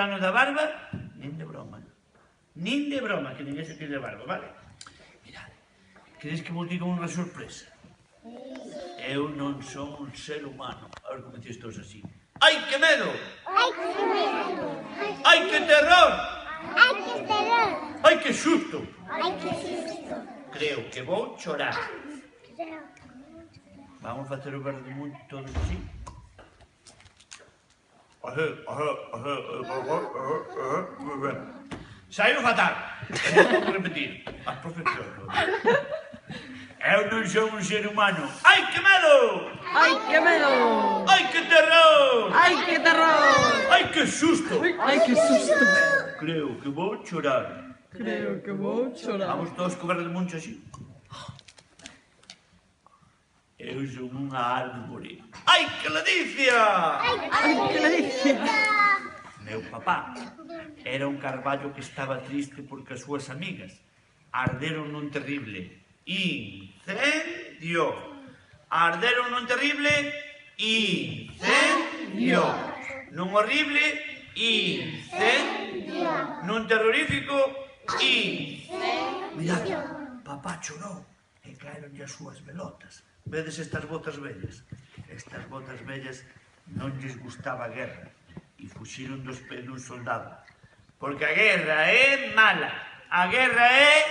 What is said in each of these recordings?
ano da barba, nin de broma. Nin de broma, que ninguén se tire de barba, vale? Mirad, queréis que vos diga unha sorpresa? Eu non son un ser humano. A ver como decís todos así. Ai, que medo! Ai, que medo! Ai, que terror! Ai, que terror! Ai, que susto! Ai, que susto! Creo que vou chorar. Creo. Vamos facer o verde mundo todos así. Saiu fatal. Vou repetir. A profesión. Eu non son un ser humano. Ai, que medo! ¡Ay, qué medo! Ai, que terror! ¡Ay, qué terror! Ai, que susto! ¡Ay, qué susto! Creo que vou chorar. Creo que voy a llorar. Vamos todos co verde mundo así. Eu son unha árbore. Ai, que ledicia! ¡Ay, qué delicia! Meu papá era un carballo que estaba triste porque as súas amigas arderon nun terrible incendio. Arderon nun terrible incendio. Nun horrible incendio. Nun terrorífico incendio. Mirad, papá chorou e caeronlle as súas velotas. Vedes estas botas vellas? Estas botas vellas non lles gustaba a guerra e fuxiron dos pés dun soldado. Porque a guerra é mala. A guerra é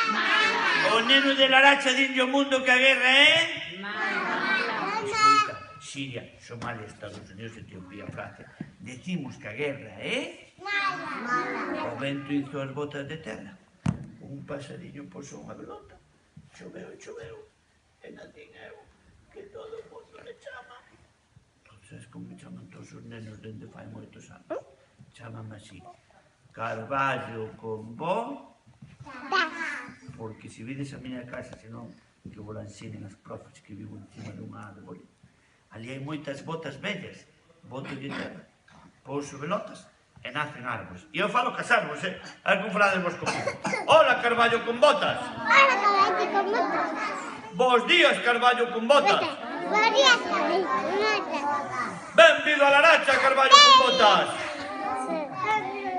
mala. O neno de Laracha dinlle ao mundo que a guerra é mala. Escoita, Siria, Somalia, Estados Unidos, Etiopía, Francia. Decimos que a guerra é mala. O vento hizo as botas de terra. Un pasadiño posou unha pelota. Choveu e choveu. E nacín eu, que todo o mundo le chama. Non sabes como me chaman todos os nenos dende fai moitos anos. Chámame así. Carballo con bo. Porque se vides a miña casa, senón que vos la ensinen as profes que vivo encima dunha árbore. Ali hai moitas botas vellas, botas de terra. Pouso velotas e nacen árbores. E eu falo casarvos, A ver como falades vos comigo. Hola, Carballo con botas. Hola, Carballo con botas. Bos días, Carballo con botas. Buenos días, Carballo con botas. Benvido a Laracha, Carballo con botas. Con botas.